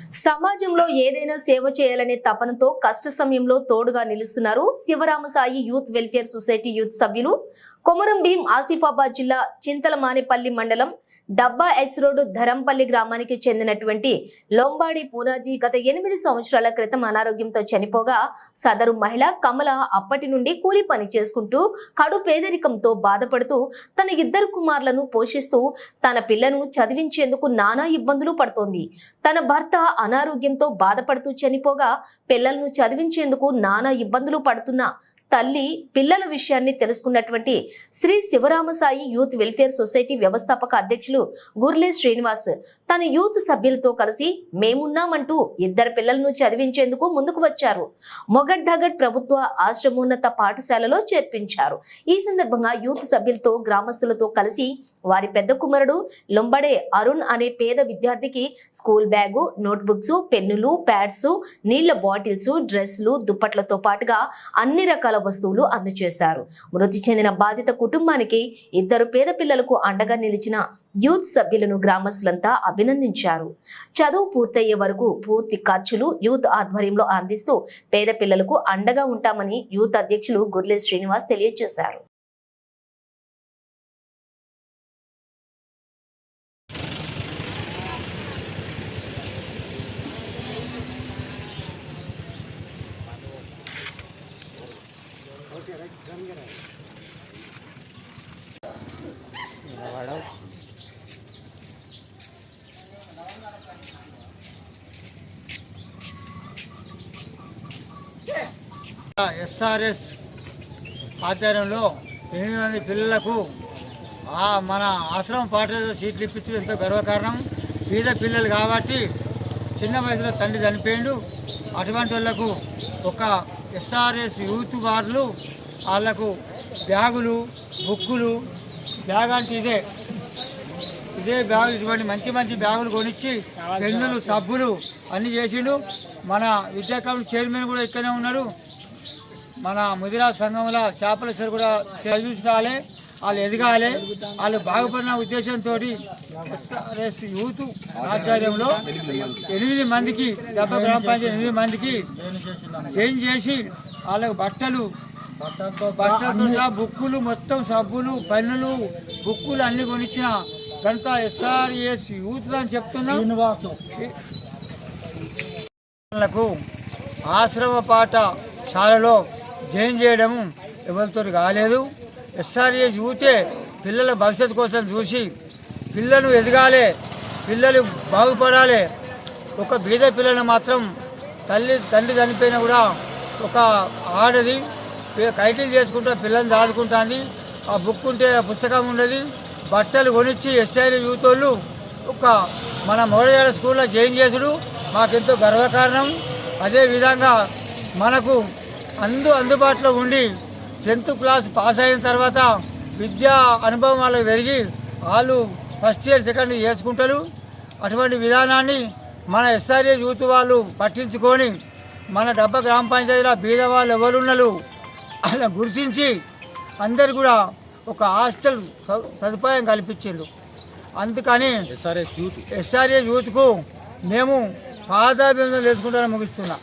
సమాజంలో ఏదైనా సేవ చేయాలనే తపనతో కష్ట సమయంలో తోడుగా నిలుస్తున్నారు Sivaramasai youth welfare society youth సభ్యులు. కొమరం భీం ఆసిఫాబాద్ జిల్లా చింతలమానేపల్లి మండలం డబ్బా ఎక్స్ రోడ్ ధరంపల్లి గ్రామానికి చెందినటువంటి లొంబాడి పూనాజీ గత 8 సంవత్సరాల క్రితం అనారోగ్యంతో చనిపోగా సదరు మహిళ కమల అప్పటి నుండి కూలి పని చేసుకుంటూ కడు పేదరికంతో బాధపడుతూ తన 2 కుమారులను పోషిస్తూ తన పిల్లను చదివించేందుకు నానా ఇబ్బందులు పడుతోంది. తన భర్త అనారోగ్యంతో బాధపడుతూ చనిపోగా పిల్లలను చదివించేందుకు నానా ఇబ్బందులు పడుతున్న తల్లి పిల్లల విషయాన్ని తెలుసుకున్నటువంటి Shri Sivaramasai youth welfare society వ్యవస్థాపక అధ్యక్షులు గుర్లే శ్రీనివాస్ తన యూత్ సభ్యులతో కలిసి మేమున్నామంటూ 2 పిల్లలను చదివించేందుకు ముందుకు వచ్చారు. మొగడ్ ధగడ్ ప్రభుత్వ ఆశ్రమోన్నత పాఠశాలలో చేర్పించారు. ఈ సందర్భంగా యూత్ సభ్యులతో గ్రామస్తులతో కలిసి వారి పెద్ద కుమారుడు లొంబడే అరుణ్ అనే పేద విద్యార్థికి స్కూల్ బ్యాగు, నోట్బుక్స్, పెన్నులు, ప్యాడ్స్, నీళ్ల బాటిల్స్, డ్రెస్లు, దుప్పట్లతో పాటుగా అన్ని రకాల వస్తువులు అందజేశారు. మృతి చెందిన బాధిత కుటుంబానికి 2 పేద పిల్లలకు అండగా నిలిచిన యూత్ సభ్యులను గ్రామస్తులంతా అభినందించారు. చదువు పూర్తయ్యే వరకు పూర్తి ఖర్చులు యూత్ ఆధ్వర్యంలో అందిస్తూ పేద పిల్లలకు అండగా ఉంటామని యూత్ అధ్యక్షులు గుర్లే శ్రీనివాస్ తెలియజేశారు. ఎస్ఆర్ఎస్ ఆధ్వర్యంలో 8 మంది పిల్లలకు మన ఆశ్రమం పాఠశాల సీట్లు ఇప్పించడం ఎంతో గర్వకారణం. పేద పిల్లలు కాబట్టి చిన్న వయసులో తండ్రి చనిపోయిండు. అటువంటి వాళ్ళకు ఒక ఎస్ఆర్ఎస్ యూత్ వార్లు వాళ్ళకు బ్యాగులు, బుక్కులు, బ్యాగ్ అంటే ఇదే బ్యాగు, ఇటువంటి మంచి మంచి బ్యాగులు కొనిచ్చి పెన్నులు, సబ్బులు అన్నీ చేసిండు. మన విద్యా కమిటీ చైర్మన్ కూడా ఇక్కడనే ఉన్నాడు. మన ముదిరా సంఘంలో చేపల చెరు కూడా చదివించాలి, వాళ్ళు ఎదగాలి, వాళ్ళు బాగుపడిన ఉద్దేశంతో ఎస్ఆర్ఎస్ యూత్ ఆధ్వర్యంలో 8 మందికి డబ్బా గ్రామ పంచాయతీ 8 మందికి చేంజ్ చేసి వాళ్ళకు బట్టలతో బుక్కులు, మొత్తం సబ్బులు, పెన్నులు, బుక్కులు అన్ని కొనిచ్చిన కనుక ఎస్ఆర్ఎస్ యూత్ అని చెప్తున్నాం. ఆశ్రమ పాఠశాలలో జాయిన్ చేయడం ఎవరితో కాలేదు. ఎస్ఆర్ఎస్ యూతే పిల్లల భవిష్యత్తు కోసం చూసి పిల్లలు ఎదగాలి, పిల్లలు బాగుపడాలి. ఒక బీద పిల్లలు మాత్రం తండ్రి చనిపోయినా కూడా ఒక ఆడది కైకిలు చేసుకుంటూ పిల్లల్ని దాదుకుంటుంది. ఆ బుక్ ఉంటే పుస్తకం ఉండదు. బట్టలు కొనిచ్చి ఎస్ఆర్ఎస్ యూత్ వాళ్ళు ఒక మన మోడజాడ స్కూల్లో జాయిన్ చేసుడు మాకెంతో గర్వకారణం. అదేవిధంగా మనకు అందుబాటులో ఉండి 10th క్లాస్ పాస్ అయిన తర్వాత విద్యా అనుభవం వాళ్ళకి పెరిగి వాళ్ళు ఫస్ట్ ఇయర్, సెకండ్ ఇయర్ చేసుకుంటారు. అటువంటి విధానాన్ని మన ఎస్ఆర్ఎస్ యూత్ వాళ్ళు పట్టించుకొని మన డబ్బా గ్రామ పంచాయతీలో బీద వాళ్ళు ఎవరున్నారు అలా గుర్తించి అందరు కూడా ఒక హాస్టల్ సదుపాయం కల్పించారు. అందుకని ఎస్ఆర్ఎస్ యూత్కు మేము పాదాభివందనలు చేసుకుంటానని ముగిస్తున్నా.